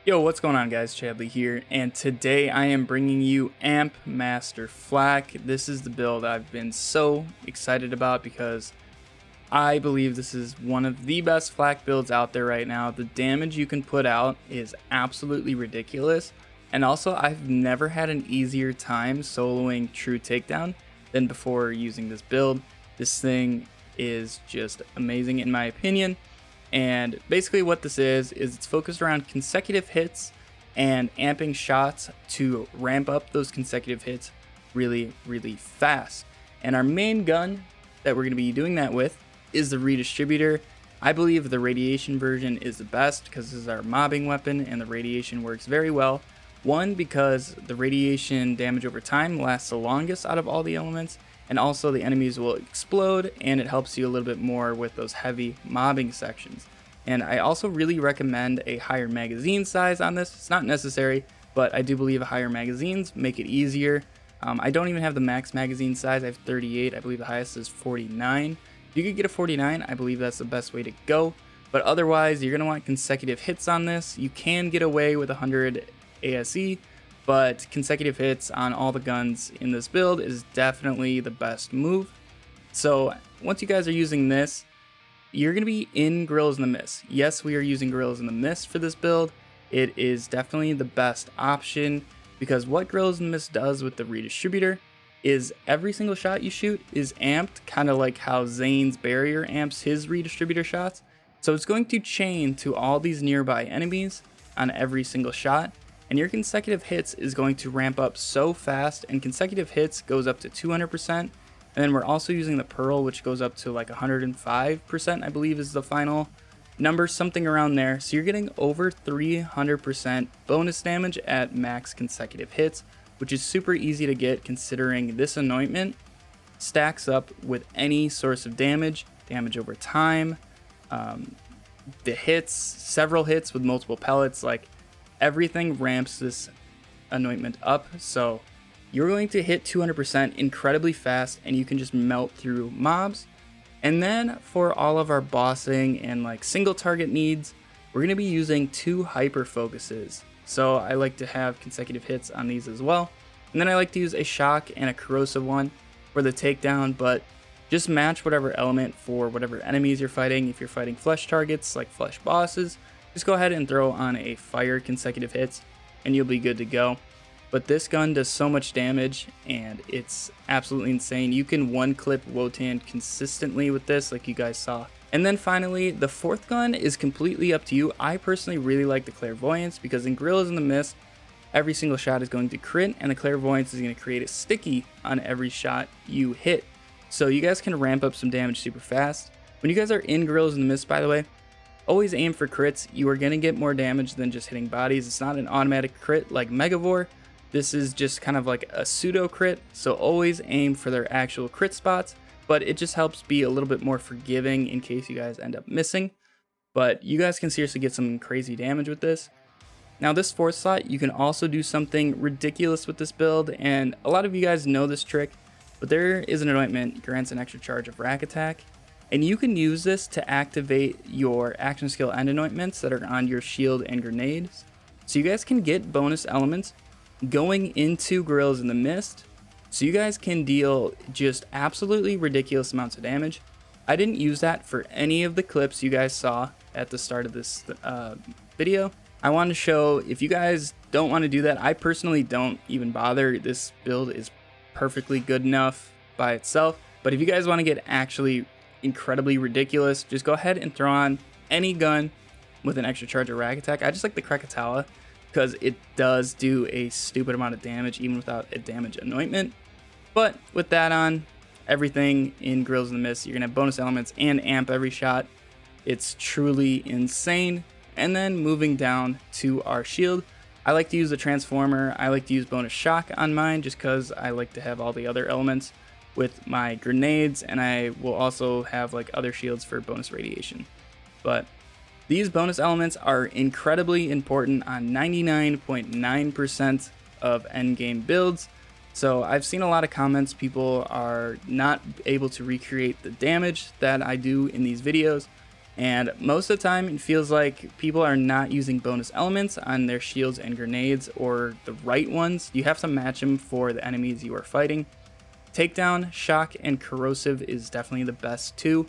Yo, what's going on, guys? Chadley here, and today I am bringing you AMPMASTER Flak. This is the build I've been so excited about because I believe this is one of the best flak builds out there right now. The damage you can put out is absolutely ridiculous, and also I've never had an easier time soloing true takedown than before using this build. This thing is just amazing in my opinion. And basically what this is it's focused around consecutive hits and amping shots to ramp up those consecutive hits really fast. And our main gun that we're going to be doing that with is the redistributor. I believe the radiation version is the best because this is our mobbing weapon and the radiation works very well. One, because the radiation damage over time lasts the longest out of all the elements, and also the enemies will explode and it helps you a little bit more with those heavy mobbing sections. And I also really recommend a higher magazine size on this. It's not necessary, but I do believe higher magazines make it easier. I don't even have the max magazine size. I have 38. I believe the highest is 49. If you could get a 49, I believe that's the best way to go. But otherwise, you're going to want consecutive hits on this. You can get away with 100 ASE, but consecutive hits on all the guns in this build is definitely the best move. So once you guys are using this, you're going to be in Gorillas in the Mist. Yes, we are using Gorillas in the Mist for this build. It is definitely the best option because what Gorillas in the Mist does with the redistributor is every single shot you shoot is amped, kind of like how Zane's barrier amps his redistributor shots. So it's going to chain to all these nearby enemies on every single shot. And your consecutive hits is going to ramp up so fast, and consecutive hits goes up to 200%. And then we're also using the Pearl, which goes up to like 105%, I believe is the final number, something around there. So you're getting over 300% bonus damage at max consecutive hits, which is super easy to get considering this anointment stacks up with any source of damage over time, the hits, several hits with multiple pellets, like everything ramps this anointment up, so you're going to hit 200% incredibly fast and you can just melt through mobs. And then for all of our bossing and like single target needs, we're going to be using 2 hyper focuses. So I like to have consecutive hits on these as well. And then I like to use a shock and a corrosive one for the takedown, but just match whatever element for whatever enemies you're fighting. If you're fighting flesh targets like flesh bosses, just go ahead and throw on a fire consecutive hits and you'll be good to go. But this gun does so much damage and it's absolutely insane. You can one clip Wotan consistently with this like you guys saw. And then finally, the 4th gun is completely up to you. I personally really like the Clairvoyance because in Gorillas in the Mist, every single shot is going to crit and the Clairvoyance is going to create a sticky on every shot you hit. So you guys can ramp up some damage super fast. When you guys are in Gorillas in the Mist, by the way, always aim for crits. You are going to get more damage than just hitting bodies. It's not an automatic crit like Megavore. This is just kind of like a pseudo crit. So always aim for their actual crit spots, but it just helps be a little bit more forgiving in case you guys end up missing. But you guys can seriously get some crazy damage with this. Now this 4th slot, you can also do something ridiculous with this build, and a lot of you guys know this trick, but there is an anointment, grants an extra charge of rack attack. And you can use this to activate your action skill end anointments that are on your shield and grenades. So you guys can get bonus elements going into Gorillas in the Mist. So you guys can deal just absolutely ridiculous amounts of damage. I didn't use that for any of the clips you guys saw at the start of this video. I want to show, if you guys don't want to do that, I personally don't even bother. This build is perfectly good enough by itself. But if you guys want to get actually incredibly ridiculous, just go ahead and throw on any gun with an extra charge of rack attack. I just like the Krakatoa because it does do a stupid amount of damage even without a damage anointment. But with that on, everything in Gorillas in the Mist, you're gonna have bonus elements and amp every shot. It's truly insane. And then moving down to our shield, I like to use the transformer. I like to use bonus shock on mine just because I like to have all the other elements with my grenades, and I will also have like other shields for bonus radiation. But these bonus elements are incredibly important on 99.9% of endgame builds. So I've seen a lot of comments, people are not able to recreate the damage that I do in these videos. And most of the time it feels like people are not using bonus elements on their shields and grenades, or the right ones. You have to match them for the enemies you are fighting. Takedown, shock, and corrosive is definitely the best too.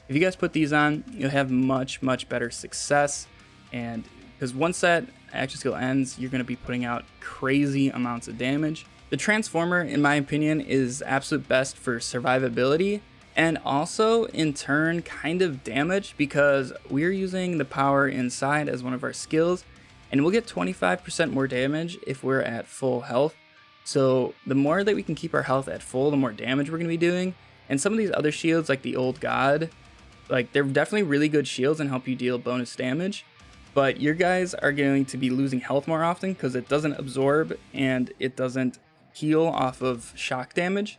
If you guys put these on, you'll have much better success, and because once that action skill ends, you're going to be putting out crazy amounts of damage. The transformer, in my opinion, is absolute best for survivability, and also in turn kind of damage, because we're using the power inside as one of our skills, and we'll get 25% more damage if we're at full health. So the more that we can keep our health at full, the more damage we're going to be doing. And some of these other shields, like the Old God, like they're definitely really good shields and help you deal bonus damage, but your guys are going to be losing health more often because it doesn't absorb and it doesn't heal off of shock damage.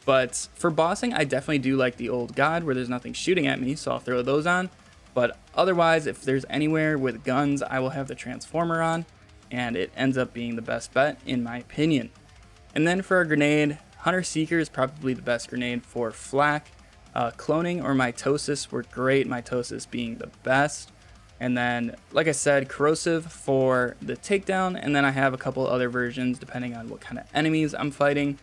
But for bossing, I definitely do like the Old God where there's nothing shooting at me, so I'll throw those on. But otherwise, if there's anywhere with guns, I will have the transformer on, and it ends up being the best bet in my opinion. And then for a grenade, Hunter Seeker is probably the best grenade for flak. Cloning or mitosis work great, mitosis being the best. And then, like I said, corrosive for the takedown, and then I have a couple other versions depending on what kind of enemies I'm fighting.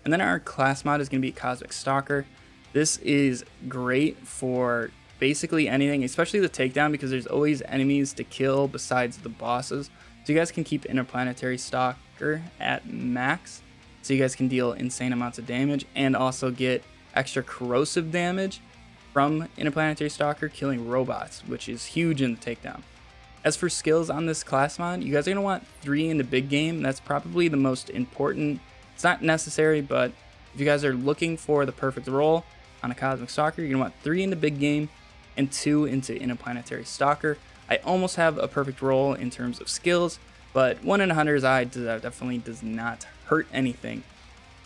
And then our class mod is going to be Cosmic Stalker. This is great for basically anything, especially the takedown, because there's always enemies to kill besides the bosses. So you guys can keep Interplanetary Stalker at max, so you guys can deal insane amounts of damage and also get extra corrosive damage from Interplanetary Stalker killing robots, which is huge in the takedown. As for skills on this class mod, you guys are going to want 3 in the big game. That's probably the most important. It's not necessary, but if you guys are looking for the perfect role on a Cosmic Stalker, you're going to want 3 in the big game and 2 into Interplanetary Stalker. I almost have a perfect role in terms of skills, but 1 in a Hunter's Eye definitely does not hurt anything.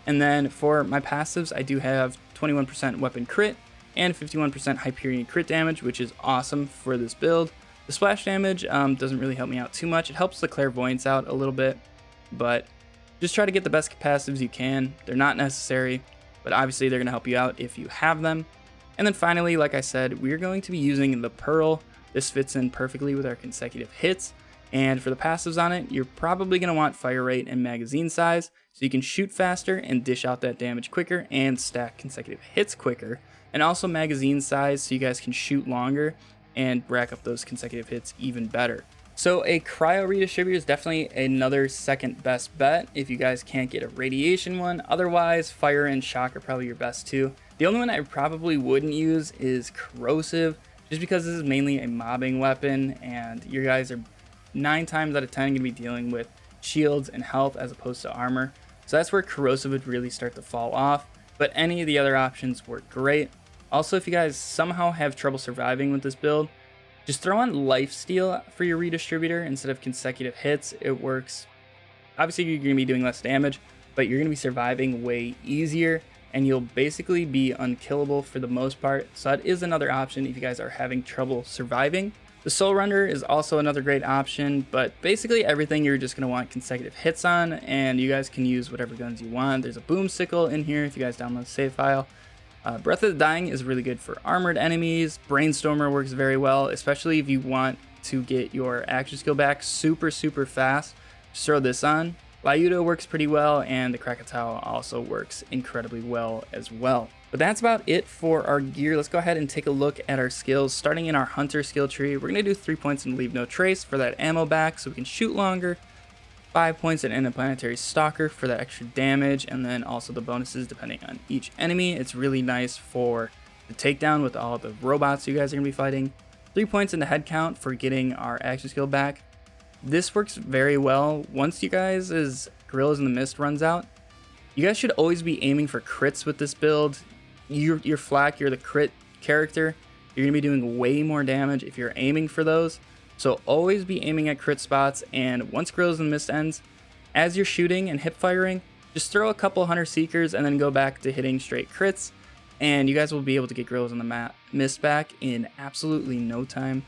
And then for my passives, I do have 21% weapon crit and 51% Hyperion crit damage, which is awesome for this build. The splash damage doesn't really help me out too much. It helps the clairvoyance out a little bit, but just try to get the best passives you can. They're not necessary, but obviously they're going to help you out if you have them. And then finally, like I said, we're going to be using the Pearl. This fits in perfectly with our consecutive hits. And for the passives on it, you're probably going to want fire rate and magazine size, so you can shoot faster and dish out that damage quicker and stack consecutive hits quicker. And also magazine size, so you guys can shoot longer and rack up those consecutive hits even better. So a cryo redistributor is definitely another second best bet if you guys can't get a radiation one. Otherwise, fire and shock are probably your best too. The only one I probably wouldn't use is corrosive, just because this is mainly a mobbing weapon and your guys are 9 times out of 10 going to be dealing with shields and health as opposed to armor. So that's where corrosive would really start to fall off, but any of the other options work great. Also, if you guys somehow have trouble surviving with this build, just throw on lifesteal for your redistributor instead of consecutive hits. It works. Obviously, you're going to be doing less damage, but you're going to be surviving way easier, and you'll basically be unkillable for the most part. So that is another option if you guys are having trouble surviving. The Soul Render is also another great option, but basically everything you're just going to want consecutive hits on, and you guys can use whatever guns you want. There's a Boomsicle in here if you guys download the save file. Breath of the Dying is really good for armored enemies. Brainstormer works very well, especially if you want to get your action skill back super fast. Just throw this on. Lyudo works pretty well, and the Krakatoa also works incredibly well as well. But that's about it for our gear. Let's go ahead and take a look at our skills. Starting in our Hunter skill tree, we're going to do 3 points and Leave No Trace for that ammo back so we can shoot longer. 5 points in Interplanetary Stalker for that extra damage, and then also the bonuses depending on each enemy. It's really nice for the takedown with all the robots you guys are going to be fighting. 3 points in the head count for getting our action skill back. This works very well. Once you guys' Gorillas in the Mist runs out, you guys should always be aiming for crits with this build. You're flak, you're the crit character. You're going to be doing way more damage if you're aiming for those. So always be aiming at crit spots, and once Gorillas in the Mist ends, as you're shooting and hip firing, just throw a couple Hunter Seekers and then go back to hitting straight crits, and you guys will be able to get Gorillas in the Mist back in absolutely no time.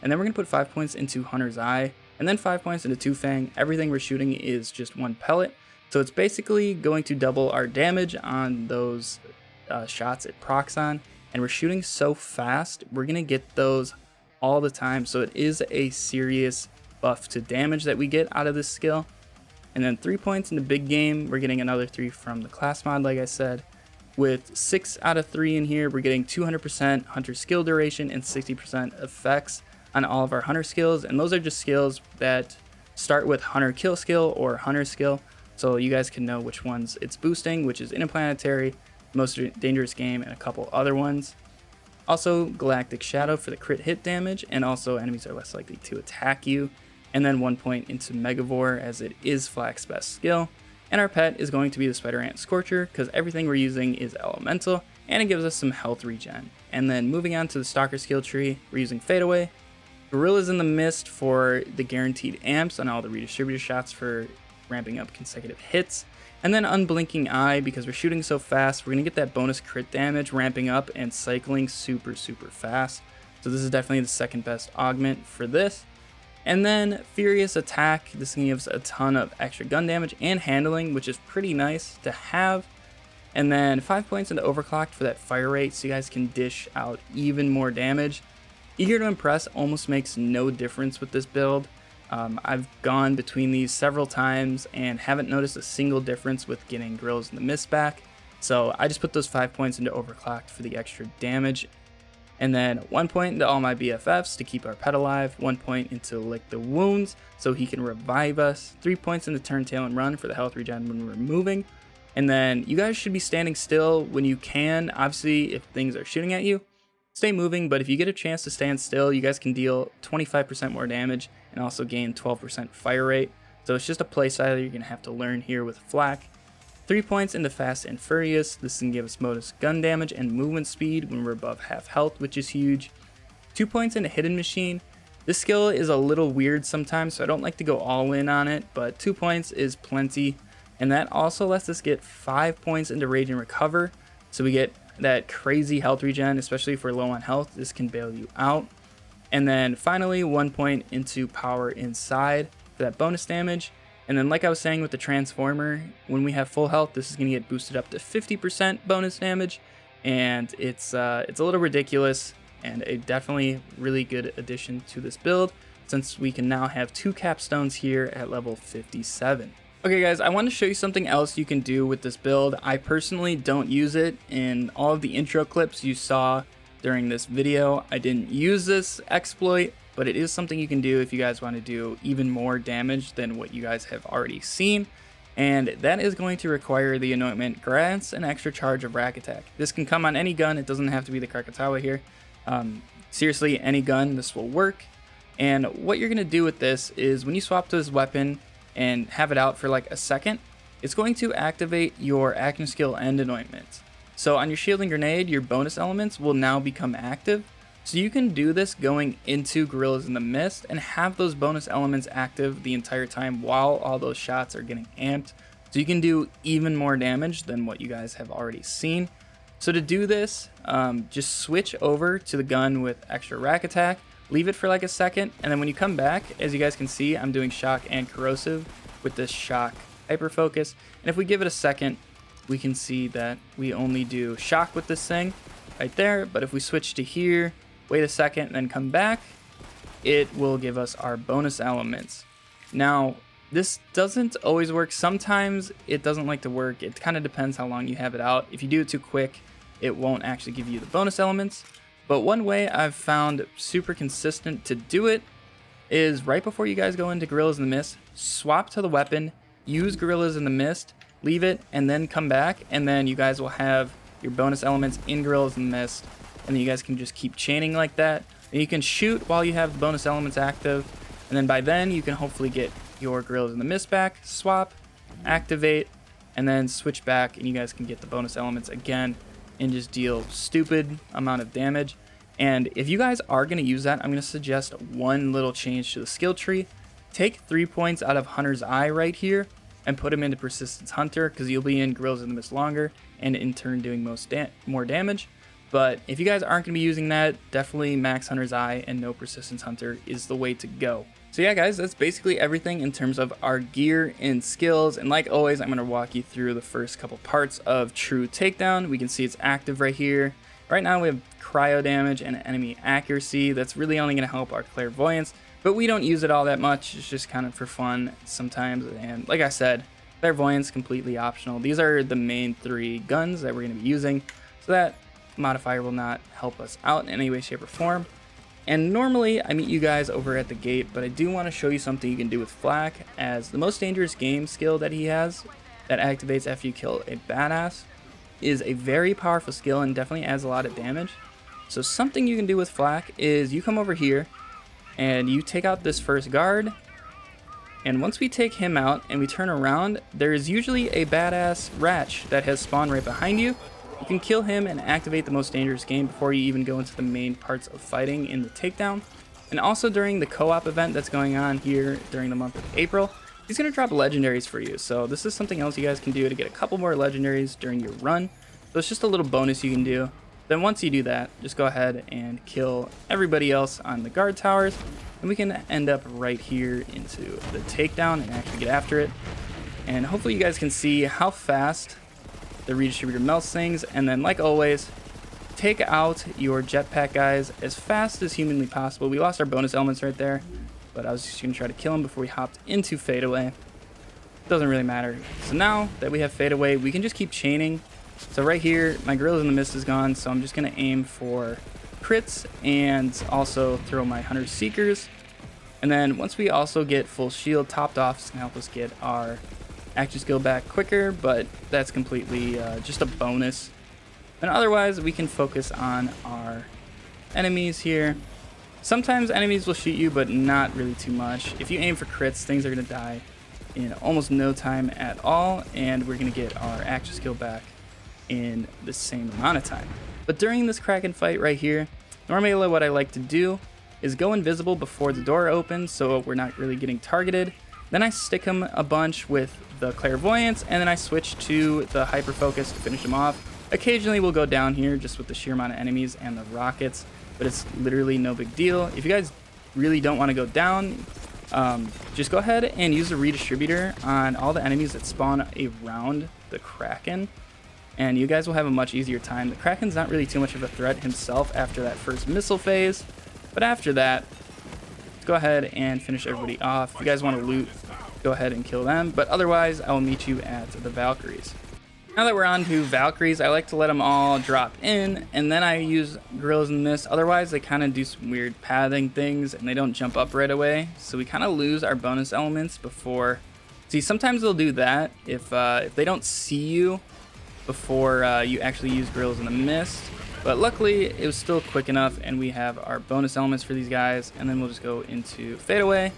And then we're going to put 5 points into Hunter's Eye, and then 5 points into Two Fang. Everything we're shooting is just 1 pellet, so it's basically going to double our damage on those shots it procs on, and we're shooting so fast, we're gonna get those all the time. So it is a serious buff to damage that we get out of this skill. And then 3 points in the big game, we're getting another 3 from the class mod, like I said. With 6 out of 3 in here, we're getting 200% hunter skill duration and 60% effects on all of our hunter skills. And those are just skills that start with hunter kill skill or hunter skill. So you guys can know which ones it's boosting, which is Interplanetary, Most Dangerous Game, and a couple other ones. Also Galactic Shadow for the crit hit damage, and also enemies are less likely to attack you. And then 1 point into Megavore, as it is Flak's best skill. And our pet is going to be the Spider Ant Scorcher, because everything we're using is elemental, and it gives us some health regen. And then moving on to the Stalker skill tree, we're using Fadeaway, Gorillas in the Mist for the guaranteed amps on all the redistributor shots for ramping up consecutive hits, and then Unblinking Eye, because we're shooting so fast, we're going to get that bonus crit damage ramping up and cycling super fast. So this is definitely the second best augment for this. And then Furious Attack, this can give us a ton of extra gun damage and handling, which is pretty nice to have. And then 5 points into Overclocked for that fire rate, so you guys can dish out even more damage. Eager to Impress almost makes no difference with this build. I've gone between these several times and haven't noticed a single difference with getting Gorillas in the Mist back. So I just put those 5 points into Overclocked for the extra damage. And then 1 point into All My BFFs to keep our pet alive, 1 point into Lick the Wounds so he can revive us, 3 points into Turn Tail and Run for the health regen when we're moving. And then you guys should be standing still when you can. Obviously, if things are shooting at you, stay moving, but if you get a chance to stand still, you guys can deal 25% more damage and also gain 12% fire rate. So it's just a playstyle you're going to have to learn here with Flak. 3 points into Fast and Furious. This can give us bonus gun damage and movement speed when we're above half health, which is huge. 2 points into Hidden Machine. This skill is a little weird sometimes, so I don't like to go all in on it, but 2 points is plenty. And that also lets us get 5 points into Rage and Recover. So we get that crazy health regen, especially if we're low on health. This can bail you out. And then finally, 1 point into Power Inside for that bonus damage. And then like I was saying with the Transformer, when we have full health, this is going to get boosted up to 50% bonus damage. And it's a little ridiculous and a definitely really good addition to this build, since we can now have 2 capstones here at level 57. Okay guys, I want to show you something else you can do with this build. I personally don't use it. In all of the intro clips you saw during this video, I didn't use this exploit, but it is something you can do if you guys want to do even more damage than what you guys have already seen. And that is going to require the anointment grants an extra charge of rack attack. This can come on any gun, it doesn't have to be the Krakatawa here. Seriously, any gun, this will work. And what you're going to do with this is when you swap to this weapon and have it out for like a second, it's going to activate your action skill and anointment. So on your shield and grenade, your bonus elements will now become active. So you can do this going into Gorillas in the Mist and have those bonus elements active the entire time while all those shots are getting amped. So you can do even more damage than what you guys have already seen. So to do this, just switch over to the gun with extra rack attack, leave it for like a second, and then when you come back, as you guys can see, I'm doing shock and corrosive with this shock hyper focus. And if we give it a second, we can see that we only do shock with this thing right there. But if we switch to here, wait a second, and then come back, it will give us our bonus elements. Now, this doesn't always work. Sometimes it doesn't like to work. It kind of depends how long you have it out. If you do it too quick, it won't actually give you the bonus elements. But one way I've found super consistent to do it is right before you guys go into Gorillas in the Mist, swap to the weapon, use Gorillas in the Mist, leave it, and then come back, and then you guys will have your bonus elements in Gorillas in the Mist, and then you guys can just keep chaining like that. And you can shoot while you have the bonus elements active, and then by then you can hopefully get your Gorillas in the Mist back, swap, activate, and then switch back, and you guys can get the bonus elements again and just deal stupid amount of damage. And if you guys are going to use that, I'm going to suggest one little change to the skill tree. Take 3 points out of Hunter's Eye right here and put him into Persistence Hunter, because you'll be in Gorillas in the Mist longer and in turn doing more damage. But if you guys aren't going to be using that, definitely max Hunter's Eye and no Persistence Hunter is the way to go. So yeah guys, that's basically everything in terms of our gear and skills. And like always, I'm going to walk you through the first couple parts of True Takedown. We can see it's active right here, Right now we have cryo damage and enemy accuracy. That's really only going to help our clairvoyance, but we don't use it all that much. It's just kind of for fun sometimes. And like I said, clairvoyance completely optional. These are the main 3 guns that we're going to be using, so that modifier will not help us out in any way, shape, or form. And normally I meet you guys over at the gate, but I do want to show you something you can do with Flak, as the most dangerous game skill that he has that activates after you kill a badass is a very powerful skill and definitely adds a lot of damage. So something you can do with Flak is you come over here and you take out this first guard, and once we take him out and we turn around, there is usually a badass Ratch that has spawned right behind you. You can kill him and activate the most dangerous game before you even go into the main parts of fighting in the takedown. And also during the co-op event that's going on here during the month of April, he's going to drop legendaries for you. So this is something else you guys can do to get a couple more legendaries during your run. So it's just a little bonus you can do. Then once you do that, just go ahead and kill everybody else on the guard towers, and we can end up right here into the takedown and actually get after it. And hopefully you guys can see how fast the redistributor melts things. And then, like always, take out your jetpack guys as fast as humanly possible. We lost our bonus elements right there, but I was just gonna try to kill him before we hopped into fadeaway. Doesn't really matter. So now that we have fadeaway, we can just keep chaining. So right here, my Gorillas in the Mist is gone, so I'm just gonna aim for crits and also throw my 100 Seekers. And then once we also get full shield topped off, it's gonna help us get our action skill back quicker, but that's completely just a bonus. And otherwise, we can focus on our enemies here. Sometimes enemies will shoot you, but not really too much. If you aim for crits, things are gonna die in almost no time at all, and we're gonna get our action skill back in the same amount of time. But during this Kraken fight right here, normally what I like to do is go invisible before the door opens, so we're not really getting targeted. Then I stick him a bunch with the clairvoyance, and then I switch to the hyper focus to finish him off. Occasionally we'll go down here just with the sheer amount of enemies and the rockets, but it's literally no big deal. If you guys really don't want to go down, just go ahead and use the redistributor on all the enemies that spawn around the Kraken, and you guys will have a much easier time. The Kraken's not really too much of a threat himself after that first missile phase, but after that, go ahead and finish everybody off. If you guys want to loot, go ahead and kill them, but otherwise I will meet you at the Valkyries. Now that we're on to Valkyries, I like to let them all drop in, and then I use Gorillas in the Mist. Otherwise they kind of do some weird pathing things and they don't jump up right away, so we kind of lose our bonus elements before. See, sometimes they'll do that if they don't see you before you actually use Gorillas in the Mist. But luckily, it was still quick enough, and we have our bonus elements for these guys, and then we'll just go into fadeaway.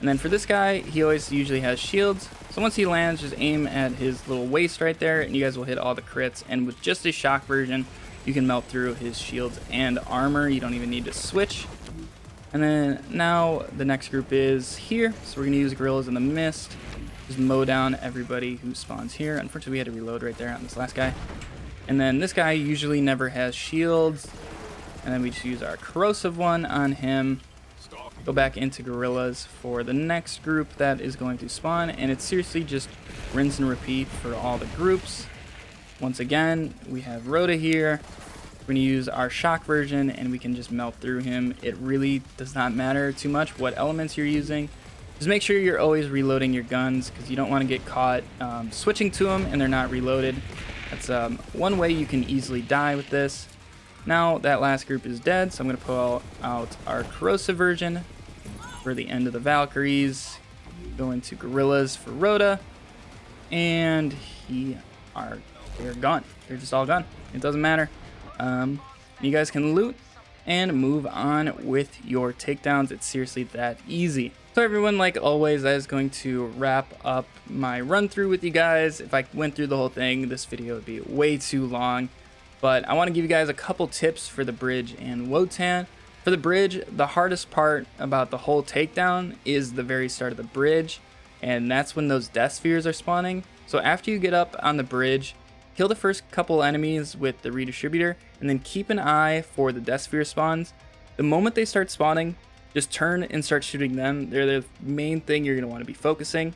And then for this guy, he always usually has shields, so once he lands, just aim at his little waist right there, and you guys will hit all the crits. And with just a shock version, you can melt through his shields and armor. You don't even need to switch. And then now the next group is here, so we're going to use Gorillas in the Mist. Just mow down everybody who spawns here. Unfortunately, we had to reload right there on this last guy. And then this guy usually never has shields. And then we just use our corrosive one on him. Go back into Gorillas for the next group that is going to spawn. And it's seriously just rinse and repeat for all the groups. Once again, we have Rhoda here. We're going to use our shock version and we can just melt through him. It really does not matter too much what elements you're using. Just make sure you're always reloading your guns because you don't want to get caught switching to them and they're not reloaded. That's one way you can easily die with this. Now that last group is dead, so I'm going to pull out our corrosive version for the end of the Valkyries. Go into Gorillas for Rhoda, and they're gone. They're just all gone. It doesn't matter. You guys can loot and move on with your takedowns. It's seriously that easy. So everyone, like always, I was going to wrap up my run through with you guys. If I went through the whole thing, this video would be way too long. But I want to give you guys a couple tips for the bridge and Wotan. For the bridge, the hardest part about the whole takedown is the very start of the bridge, and that's when those death spheres are spawning. So after you get up on the bridge, kill the first couple enemies with the redistributor, and then keep an eye for the death sphere spawns. The moment they start spawning, just turn and start shooting them. They're the main thing you're going to want to be focusing.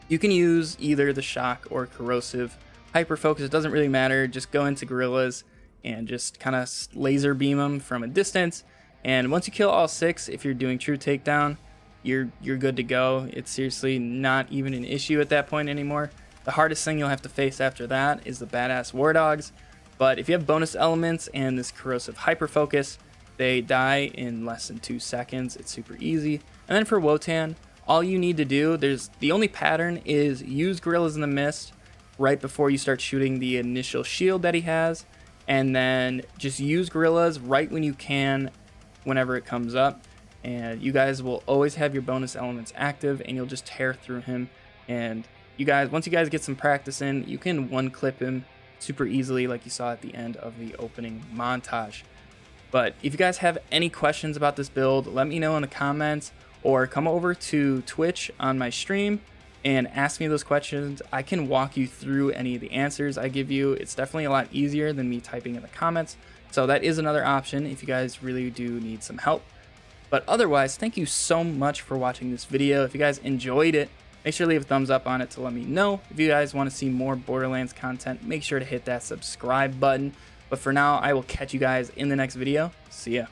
You can use either the shock or corrosive hyper focus. It doesn't really matter. Just go into Gorillas and just kind of laser beam them from a distance. And once you kill all 6, if you're doing true takedown, you're good to go. It's seriously not even an issue at that point anymore. The hardest thing you'll have to face after that is the badass war dogs. But if you have bonus elements and this corrosive hyper focus, they die in less than 2 seconds. It's super easy. And then for Wotan, all you need to do, the only pattern is use Gorillas in the Mist right before you start shooting the initial shield that he has, and then just use Gorillas right when you can, whenever it comes up, and you guys will always have your bonus elements active, and you'll just tear through him. And once you guys get some practice in, you can one clip him super easily, like you saw at the end of the opening montage. But if you guys have any questions about this build, let me know in the comments, or come over to Twitch on my stream and ask me those questions. I can walk you through any of the answers I give you. It's definitely a lot easier than me typing in the comments, so that is another option if you guys really do need some help. But otherwise, thank you so much for watching this video. If you guys enjoyed it, make sure to leave a thumbs up on it to let me know. If you guys want to see more Borderlands content, make sure to hit that subscribe button. But for now, I will catch you guys in the next video. See ya.